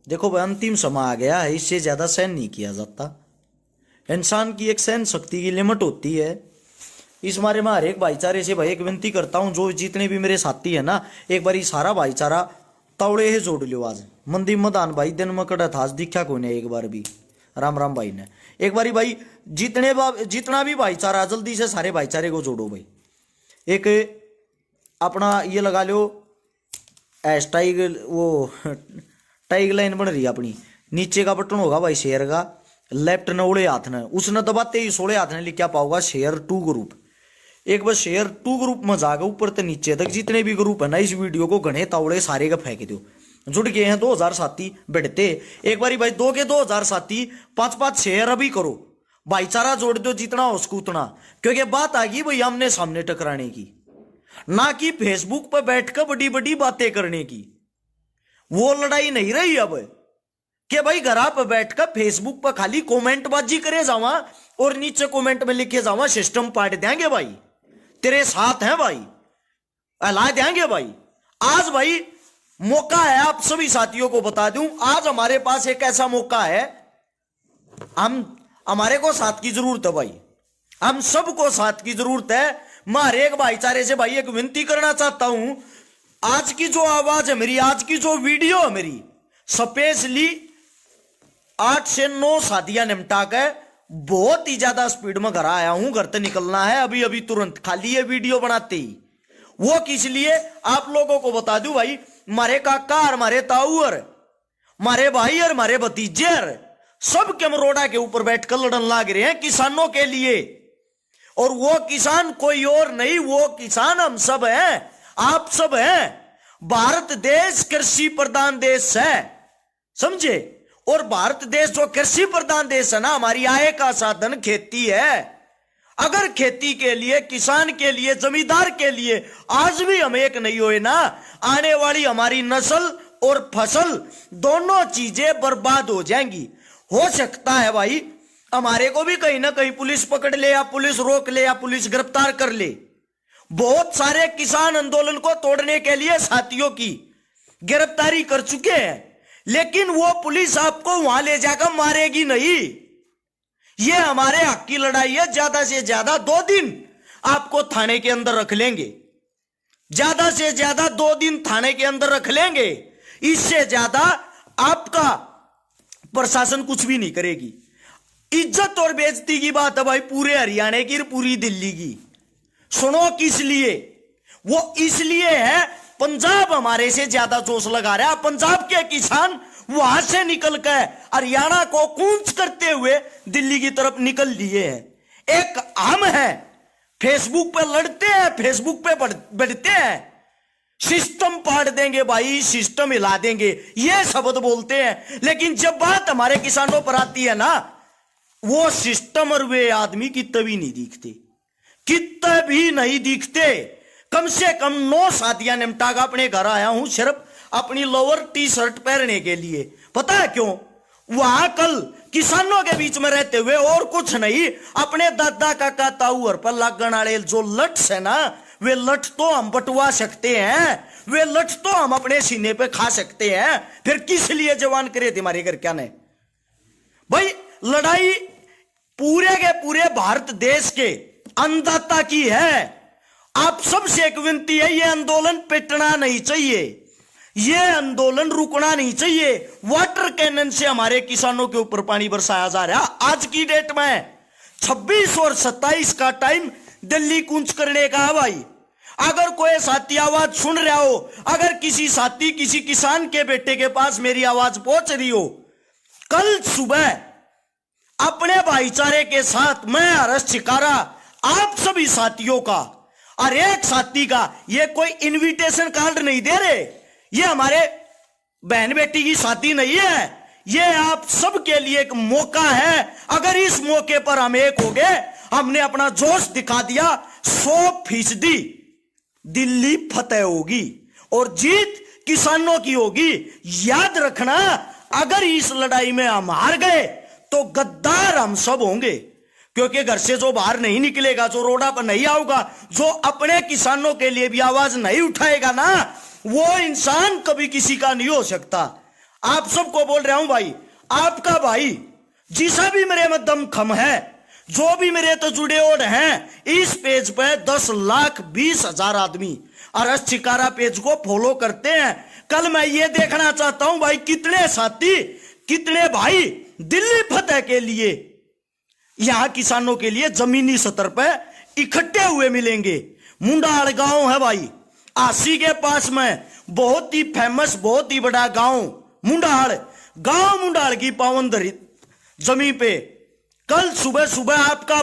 देखो भाई अंतिम समय आ गया है, इससे ज्यादा सहन नहीं किया जाता। इंसान की एक सहन शक्ति की लिमिट होती है। इस मारे में हर एक भाईचारे से भाई एक विनती करता हूँ, जो जितने भी मेरे साथी है ना, एक बार सारा भाईचारा तवड़े है जोड़ लियो। आज मंदी मदान भाई दिन में कड़ा था दिखा को नहीं एक बार भी। राम राम भाई ने एक बारी भाई जितना भी भाईचारा जल्दी से सारे भाईचारे को जोड़ो भाई। एक अपना ये लगा लो हैशटैग, वो टैग लाइन बन रही है अपनी, नीचे का बटन होगा भाई शेयर का, लेफ्ट ने उड़े हाथ ने, उसने दबाते ही सोड़े हाथ ने लिखा पाओगा शेयर टू ग्रुप। एक बार शेयर टू ग्रुप में जाकर ऊपर से नीचे तक जितने भी ग्रुप है ना, इस वीडियो को घने तावड़े सारे का फेंक दो। जुड़ गए हैं 2000 साथी बैठते, एक बारी भाई 2000 साथी 5-5 शेयर अभी करो, भाईचारा जोड़ दो जितना हो उसको उतना। क्योंकि बात आ गई भाई आमने सामने टकराने की, ना कि फेसबुक पर बैठकर बड़ी बड़ी बातें करने की। वो लड़ाई नहीं रही अब कि भाई घर पर बैठकर फेसबुक पर खाली कमेंट बाजी करे जावा और नीचे कमेंट में लिखे जावा सिस्टम पाट देंगे भाई, तेरे साथ हैं भाई, अला देंगे भाई। आज भाई मौका है, आप सभी साथियों को बता दूं, आज हमारे पास एक ऐसा मौका है, हमारे को साथ की जरूरत है भाई, हम सबको साथ की जरूरत है। मैं हर एक भाईचारे से भाई एक विनती करना चाहता हूं, आज की जो आवाज है मेरी, आज की जो वीडियो है मेरी, स्पेशली 8 से 9 शादियां निपटा के बहुत ही ज्यादा स्पीड में घर आया हूं, घर से निकलना है अभी अभी तुरंत, खाली ये वीडियो बनाते ही। वो किस लिए आप लोगों को बता दूं भाई, मारे काका और मारे ताऊर, मारे भाई और मारे भतीजे सब कैमरोडा के ऊपर बैठकर लड़न लाग रहे हैं किसानों के लिए। और वो किसान कोई और नहीं, वो किसान हम सब हैं, आप सब हैं। भारत देश कृषि प्रधान देश है, समझे। और भारत देश जो कृषि प्रधान देश है ना, हमारी आय का साधन खेती है। अगर खेती के लिए, किसान के लिए, जमींदार के लिए आज भी हम एक नहीं हुए ना, आने वाली हमारी नस्ल और फसल दोनों चीजें बर्बाद हो जाएंगी। हो सकता है भाई हमारे को भी कहीं ना कहीं पुलिस पकड़ ले, या पुलिस रोक ले, या पुलिस गिरफ्तार कर ले। बहुत सारे किसान आंदोलन को तोड़ने के लिए साथियों की गिरफ्तारी कर चुके हैं, लेकिन वो पुलिस आपको वहां ले जाकर मारेगी नहीं। ये हमारे हक की लड़ाई है। ज्यादा से ज्यादा 2 दिन आपको थाने के अंदर रख लेंगे, ज्यादा से ज्यादा 2 दिन थाने के अंदर रख लेंगे, इससे ज्यादा आपका प्रशासन कुछ भी नहीं करेगी। इज्जत और बेइज्जती की बात है भाई पूरे हरियाणा की, पूरी दिल्ली की। सुनो किस लिए, वो इसलिए है पंजाब हमारे से ज्यादा जोश लगा रहा है। पंजाब के किसान वहां से निकल कर हरियाणा को कूच करते हुए दिल्ली की तरफ निकल लिए हैं। एक हम है, फेसबुक पे लड़ते हैं, फेसबुक पे बढ़ते हैं, सिस्टम पाट देंगे भाई, सिस्टम हिला देंगे, ये शब्द बोलते हैं। लेकिन जब बात हमारे किसानों पर आती है ना, वो सिस्टम और वे आदमी कितने भी नहीं दिखते, कितने भी नहीं दिखते। कम से कम 9 शादियां निपटा कर अपने घर आया हूं सिर्फ अपनी लोअर टी-शर्ट पहनने के लिए। पता है क्यों? वहां कल किसानों के बीच में रहते हुए और कुछ नहीं, अपने दादा काका ताऊर पर लगन वाले जो लट्स है ना, वे लठ तो हम बटवा सकते हैं, वे लठ तो हम अपने सीने पे खा सकते हैं। फिर किस लिए जवान करे थे हमारे घर क्या ने भाई? लड़ाई पूरे के पूरे भारत देश के अन्नदाता की है। आप सबसे एक विनती है, ये आंदोलन पिटना नहीं चाहिए, ये आंदोलन रुकना नहीं चाहिए। वाटर कैनन से हमारे किसानों के ऊपर पानी बरसाया जा रहा है। आज की डेट में 26 और 27 का टाइम दिल्ली कूच करने का है भाई। अगर कोई साथी आवाज सुन रहा हो, अगर किसी साथी किसी किसान के बेटे के पास मेरी आवाज पहुंच रही हो, कल सुबह अपने भाईचारे के साथ मैं हर्ष चिकारा आप सभी साथियों का और एक साथी का, ये कोई इनविटेशन कार्ड नहीं दे रहे, ये हमारे बहन बेटी की शादी नहीं है, ये आप सबके लिए एक मौका है। अगर इस मौके पर हम एक हो गए, हमने अपना जोश दिखा दिया, 100% दिल्ली फतेह होगी और जीत किसानों की होगी। याद रखना, अगर इस लड़ाई में हम हार गए तो गद्दार हम सब होंगे, क्योंकि घर से जो बाहर नहीं निकलेगा, जो रोडा पर नहीं आऊगा, जो अपने किसानों के लिए भी आवाज नहीं उठाएगा ना, वो इंसान कभी किसी का नहीं हो सकता। आप सबको बोल रहा हूं भाई, आपका भाई जिसा भी मेरे में दम खम है, जो भी मेरे तो जुड़े और हैं, इस पेज पे 10,20,000 आदमी और चिकारा पेज को फॉलो करते हैं। कल मैं ये देखना चाहता हूं भाई, कितने साथी, कितने भाई दिल्ली फतेह के लिए, यहां किसानों के लिए जमीनी स्तर पर इकट्ठे हुए मिलेंगे। मुंडाल गांव है भाई, आसी के पास में, बहुत ही फेमस, बहुत ही बड़ा गांव मुंडाल। गांव मुंडाल की पावन जमीन पे कल सुबह सुबह आपका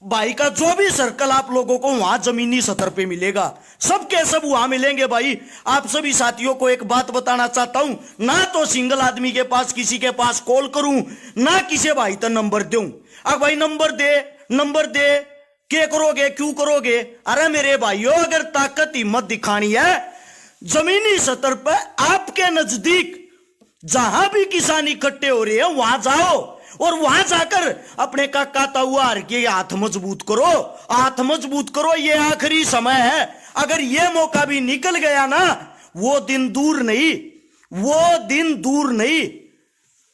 भाई का जो भी सर्कल आप लोगों को वहां जमीनी स्तर पे मिलेगा, सबके सब वहां मिलेंगे भाई। आप सभी साथियों को एक बात बताना चाहता हूं, ना तो सिंगल आदमी के पास किसी के पास कॉल करूं, ना किसी भाई तो नंबर दूं। अब भाई नंबर दे क्या करोगे, क्यों करोगे? अरे मेरे भाइयों, अगर ताकत हिम्मत दिखानी है, जमीनी स्तर पर आपके नजदीक जहां भी किसान इकट्ठे हो रहे हैं वहां जाओ और वहां जाकर अपने काका ताऊ हार के हाथ मजबूत करो। ये आखिरी समय है। अगर ये मौका भी निकल गया ना, वो दिन दूर नहीं,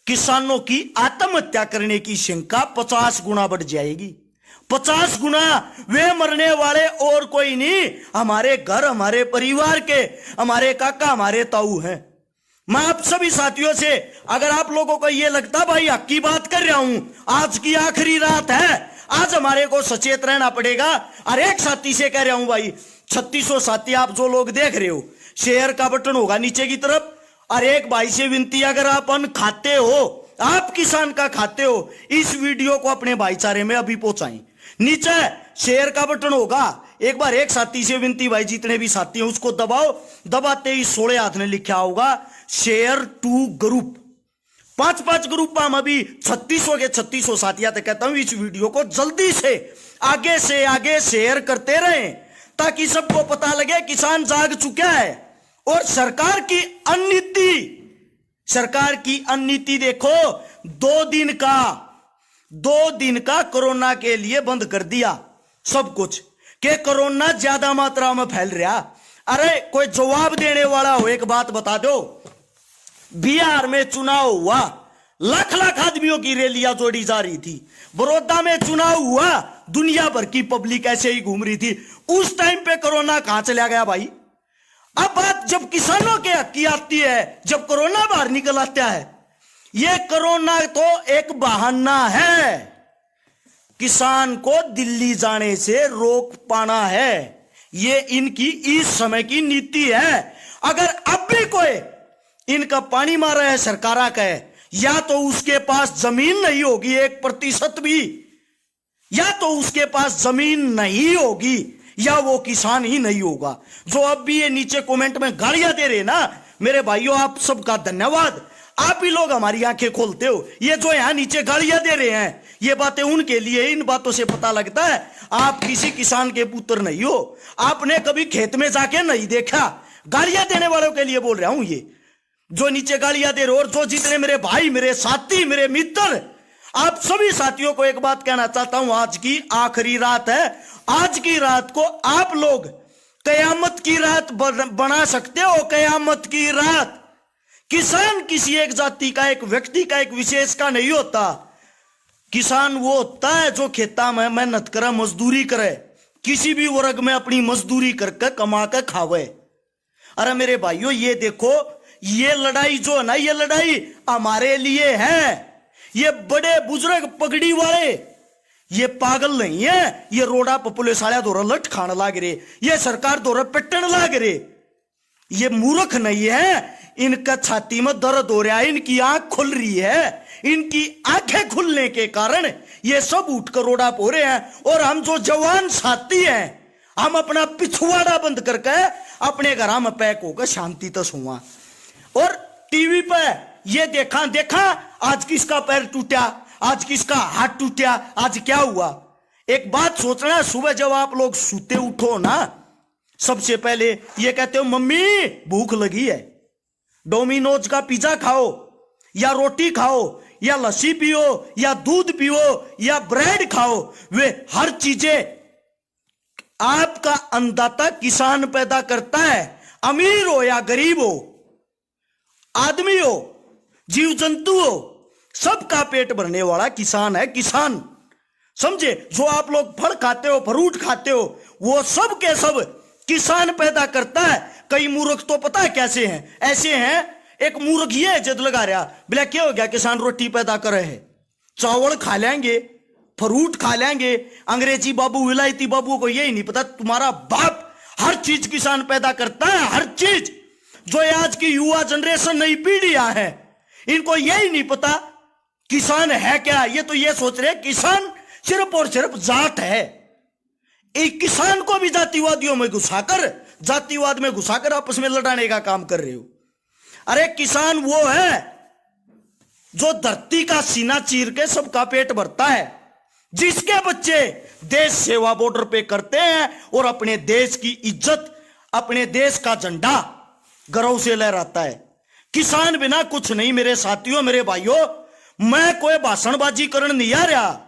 किसानों की आत्महत्या करने की शंका 50 गुना बढ़ जाएगी। 50 गुना। वे मरने वाले और कोई नहीं, हमारे घर, हमारे परिवार के, हमारे काका, हमारे ताऊ हैं। मैं आप सभी साथियों से, अगर आप लोगों को यह लगता भाई हक की बात कर रहा हूं, आज की आखिरी रात है, आज हमारे को सचेत रहना पड़ेगा। और एक साथी से कह रहा हूं भाई, 3600 साथी आप जो लोग देख रहे हो, शेयर का बटन होगा नीचे की तरफ, और एक भाई से विनती, अगर आप अन्न खाते हो, आप किसान का खाते हो, इस वीडियो को अपने भाईचारे में अभी पहुंचाएं। नीचे शेयर का बटन होगा, एक बार एक साथी से विनती भाई, जितने भी साथी हैं उसको दबाओ। दबाते ही 16 हाथ ने लिखा होगा शेयर टू ग्रुप। 5-5 ग्रुप हम अभी 3600 के 3600 साथियां तक कहता हूं, इस वीडियो को जल्दी से आगे शेयर करते रहें, ताकि सबको पता लगे किसान जाग चुका है। और सरकार की अननीति देखो, 2 दिन का कोरोना के लिए बंद कर दिया सब कुछ, कि कोरोना ज्यादा मात्रा में फैल रहा। अरे कोई जवाब देने वाला हो, एक बात बता दो, बिहार में चुनाव हुआ, लाख आदमियों की रैलियां जोड़ी जा रही थी। बड़ौदा में चुनाव हुआ, दुनिया भर की पब्लिक ऐसे ही घूम रही थी। उस टाइम पे कोरोना कहां चला गया भाई? अब बात जब किसानों के हक की आती है, जब कोरोना बाहर निकल आता है, यह कोरोना तो एक बहाना है किसान को दिल्ली जाने से रोक पाना है। यह इनकी इस समय की नीति है। अगर अब भी कोई इनका पानी मार रहा है सरकारा का है, या तो उसके पास जमीन नहीं होगी 1% भी, या तो उसके पास जमीन नहीं होगी, या वो किसान ही नहीं होगा। जो अब भी ये नीचे कमेंट में गालियां दे रहे ना, मेरे भाइयों आप सबका धन्यवाद। आप ही लोग हमारी आंखें खोलते हो। ये जो यहां नीचे गालियां दे रहे हैं, ये बातें उनके लिए, इन बातों से पता लगता है आप किसी किसान के पुत्र नहीं हो, आपने कभी खेत में जाके नहीं देखा। गालियां देने वालों के लिए बोल रहा हूं, ये जो नीचे गालियां दे रहे हो, और जो जितने मेरे भाई, मेरे साथी, मेरे मित्र, आप सभी साथियों को एक बात कहना चाहता हूं, आज की आखिरी रात है। आज की रात को आप लोग कयामत की रात बना सकते हो। कयामत की रात। किसान किसी एक जाति का, एक व्यक्ति का, एक विशेष का नहीं होता। किसान वो होता है जो खेता में मेहनत करे, मजदूरी करे, किसी भी वर्ग में अपनी मजदूरी करके कमा के खावे। अरे मेरे भाइयों, ये देखो, ये लड़ाई जो है ना, ये लड़ाई हमारे लिए है। ये बड़े बुजुर्ग पगड़ी वाले, ये पागल नहीं है। ये रोडा पर पुलिस वाले दौरा लट खाने लाग रहे, ये सरकार दौरा पिटने लाग रहे। ये मूर्ख नहीं है, इनका छाती में दर्द हो रहा है, इनकी आंख खुल रही है। इनकी आंखें खुलने के कारण ये सब उठकर रोडा पर हो रहे हैं। और हम जो जवान साथी हैं, हम अपना पिछवाड़ा बंद करके अपने घर में पैक होकर शांति तक सोवा। और टीवी पे ये देखा आज किसका पैर टूटा, आज किसका हाथ टूटा, आज क्या हुआ। एक बात सोचना, सुबह जब आप लोग सोते उठो ना, सबसे पहले ये कहते हो मम्मी भूख लगी है, डोमिनोज का पिज्जा खाओ, या रोटी खाओ, या लस्सी पियो, या दूध पियो, या ब्रेड खाओ। वे हर चीजें आपका अन्नदाता किसान पैदा करता है। अमीर हो या गरीब हो, आदमी हो, जीव जंतु हो, सबका पेट भरने वाला किसान है। किसान समझे, जो आप लोग फल खाते हो, फ्रूट खाते हो, वो सब के सब किसान पैदा करता है। कई मूर्ख तो पता है कैसे हैं, ऐसे हैं, एक मूर्ख ये जद लगा रहा, बोला क्या हो गया, किसान रोटी पैदा कर रहे हैं, चावल खा लेंगे, फ्रूट खा लेंगे। अंग्रेजी बाबू, विलायती बाबू को यही नहीं पता तुम्हारा बाप हर चीज किसान पैदा करता है, हर चीज। जो आज की युवा जनरेशन, नई पीढ़ियां है, इनको यही नहीं पता किसान है क्या। ये तो ये सोच रहे किसान सिर्फ और सिर्फ जात है। एक किसान को भी जातिवादियों में घुसाकर, जातिवाद में घुसाकर आपस में लड़ाने का काम कर रहे हो। अरे किसान वो है जो धरती का सीना चीर के सबका पेट भरता है, जिसके बच्चे देश सेवा बॉर्डर पे करते हैं और अपने देश की इज्जत, अपने देश का झंडा गर्व से लहराता है। किसान बिना कुछ नहीं मेरे साथियों, मेरे भाइयों। मैं कोई भाषणबाजी करने नहीं आ रहा,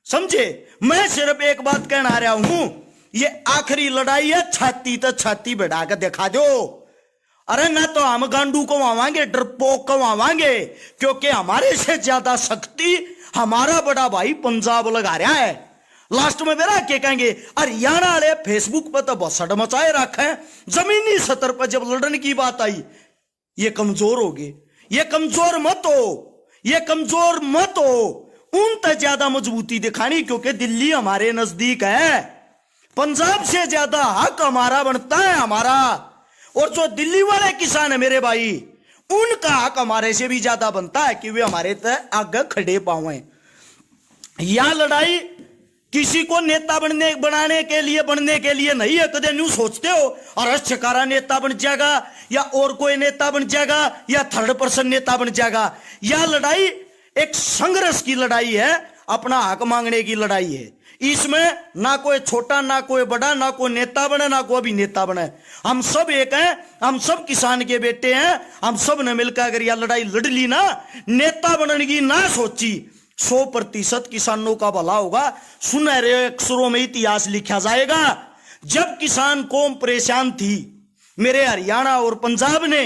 समझे। मैं सिर्फ एक बात कहना आ रहा हूं, ये आखिरी लड़ाई है, छाती तो छाती बढ़ा कर दिखा दो। अरे ना तो हम गांडू को आवांगे, डरपोक को आवांगे, क्योंकि हमारे से ज्यादा शक्ति हमारा बड़ा भाई पंजाब लगा रहा है। लास्ट में मेरा क्या कहेंगे, हरियाणा वाले फेसबुक पर तो बसड़ मचाए रखे, जमीनी सतर पर जब लड़ने की बात आई, ये कमजोर हो गए। ये कमजोर मत हो, ये कमजोर मत हो। उन तक ज्यादा मजबूती दिखानी, क्योंकि दिल्ली हमारे नजदीक है। पंजाब से ज्यादा हक हमारा बनता है, हमारा। और जो दिल्ली वाले किसान है मेरे भाई, उनका हक हमारे से भी ज्यादा बनता है कि वे हमारे तक आगे खड़े पावे। यह लड़ाई किसी को नेता बनाने के लिए नहीं है। कदे न्यू सोचते हो और छकारा नेता बन जाएगा, या और कोई नेता बन जाएगा, या थर्ड पर्सन नेता बन जाएगा। यह लड़ाई एक संघर्ष की लड़ाई है, अपना हक मांगने की लड़ाई है। इसमें ना कोई छोटा, ना कोई बड़ा, ना कोई नेता बने, ना कोई अभिनेता बने। हम सब एक हैं, हम सब किसान के बेटे हैं। हम सब ने मिलकर अगर यह लड़ाई लड़ ली ना, नेता बनने की ना सोची, 100% किसानों का भला होगा। सुनहरे अक्षरों में इतिहास लिखा जाएगा। जब किसान कौम परेशान थी, मेरे हरियाणा और पंजाब ने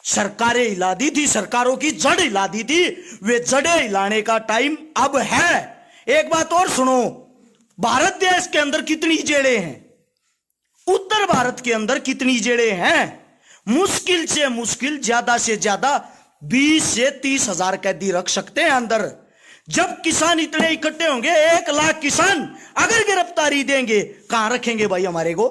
सरकारें हिला दी थी, सरकारों की जड़ हिला दी थी। वे जड़ें हिलाने का टाइम अब है। एक बात और सुनो, भारत देश के अंदर कितनी जेलें हैं, उत्तर भारत के अंदर कितनी जेलें हैं? मुश्किल से मुश्किल, ज्यादा से ज्यादा 20 से 30 हजार कैदी रख सकते हैं अंदर। जब किसान इतने इकट्ठे होंगे, 1 लाख किसान अगर गिरफ्तारी देंगे, कहां रखेंगे भाई हमारे को?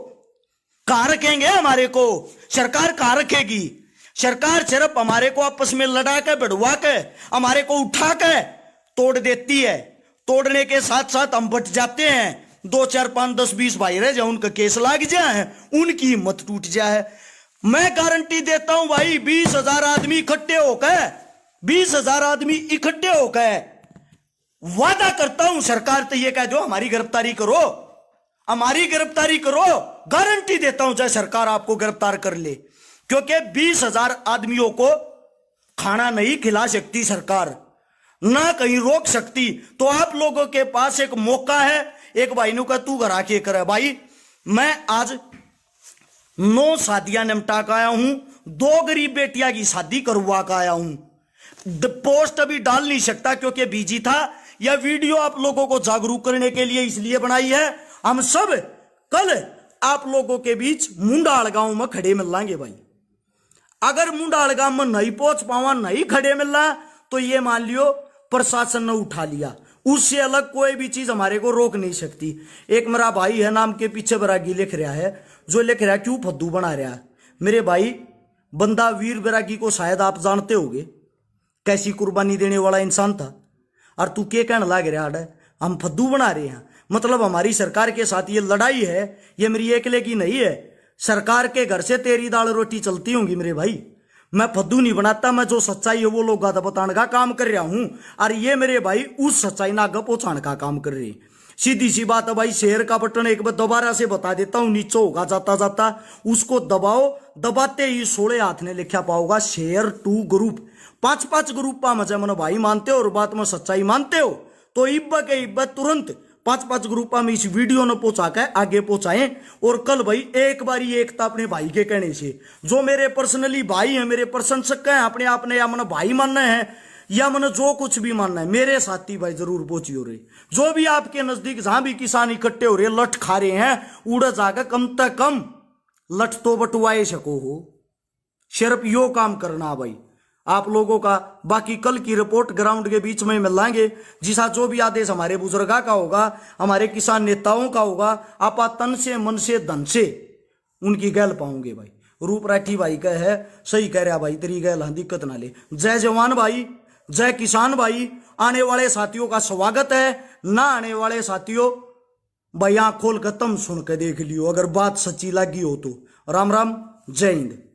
कहां रखेंगे हमारे को? सरकार कहां रखेगी? सरकार सिर्फ हमारे को आपस में लड़ा के, बढ़वा के, हमारे को उठा के तोड़ देती है। तोड़ने के साथ साथ हम बट जाते हैं। 2, 4, 5, 10, 20 भाई रह जाए, उनका केस लग जाए, उनकी हिम्मत टूट जाए। मैं गारंटी देता हूं भाई, 20,000 आदमी इकट्ठे होकर, 20,000 आदमी इकट्ठे होकर, वादा करता हूं सरकार तो ये कह दो हमारी गिरफ्तारी करो, हमारी गिरफ्तारी करो। गारंटी देता हूं चाहे सरकार आपको गिरफ्तार कर ले, क्योंकि 20,000 आदमियों को खाना नहीं खिला सकती सरकार, ना कहीं रोक सकती। तो आप लोगों के पास एक मौका है। एक भाई नु का तू घर आके करे भाई, मैं आज 9 शादियां निपटा के आया हूं, 2 गरीब बेटियां की शादी करवा के आया हूं। पोस्ट अभी डाल नहीं सकता क्योंकि बिजी था। यह वीडियो आप लोगों को जागरूक करने के लिए इसलिए बनाई है। हम सब कल आप लोगों के बीच मुंडाल गांव में खड़े मिल लांगे भाई। अगर मुंडाल गांव में नहीं पहुंच पावा, नहीं खड़े मिल रहा, तो ये मान लियो प्रशासन ने उठा लिया। उससे अलग कोई भी चीज हमारे को रोक नहीं सकती। एक मेरा भाई है, नाम के पीछे बैरागी लिख रहा है, जो लिख रहा है क्यों फद्दू बना रहा है। मेरे भाई, बंदा वीर बैरागी को शायद आप जानते होगे, कैसी कुर्बानी देने वाला इंसान था। और तू क्या कहने लग रहा है हम फद्दू बना रहे हैं? मतलब हमारी सरकार के साथ ये लड़ाई है, ये मेरी अकेले की नहीं है। सरकार के घर से तेरी दाल रोटी चलती होंगी मेरे भाई। मैं फद्दू नहीं बनाता, मैं जो सच्चाई है वो लोग का बताने का काम कर रहा हूं। और ये मेरे भाई उस सच्चाई ना आगे पहुंचाने का काम कर रही। सीधी सी बात है भाई, शेयर का बटन एक बार दोबारा से बता देता हूं, नीचे होगा जाता जाता, उसको दबाओ। दबाते ही 16 हाथ ने लिखा पाओगा शेयर टू ग्रुप। 5-5 ग्रुप पा मजा मन भाई मानते हो और बात में सच्चाई मानते हो, तो इब्बा के इब्बा तुरंत 5-5 ग्रुपा में इस वीडियो ने पहुंचा के आगे पहुंचाएं। और कल भाई एक बारी एकता अपने भाई के कहने से, जो मेरे पर्सनली भाई हैं, मेरे प्रशंसक हैं, अपने आप ने या मन भाई मानना है या मन जो कुछ भी मानना है, मेरे साथी भाई जरूर पहुंची हो रहे। जो भी आपके नजदीक जहां भी किसान इकट्ठे हो रहे, लठ खा रहे हैं, उड़ जाकर कम से कम लठ तो बटवाए सको हो। सिर्फ यो काम करना भाई आप लोगों का। बाकी कल की रिपोर्ट ग्राउंड के बीच में मिलाएंगे, जिसा जो भी आदेश हमारे बुजुर्गा का होगा, हमारे किसान नेताओं का होगा, आपा तन से मन से धन से उनकी गैल पाऊंगे भाई। रूप राठी भाई का है, सही कह रहा भाई, तेरी गैल हाँ दिक्कत ना ले। जय जवान भाई, जय किसान भाई। आने वाले साथियों का स्वागत है, ना आने वाले साथियों भाई आंख खोल कर तुम सुन के देख लियो, अगर बात सच्ची लगी हो तो। राम राम, जय हिंद।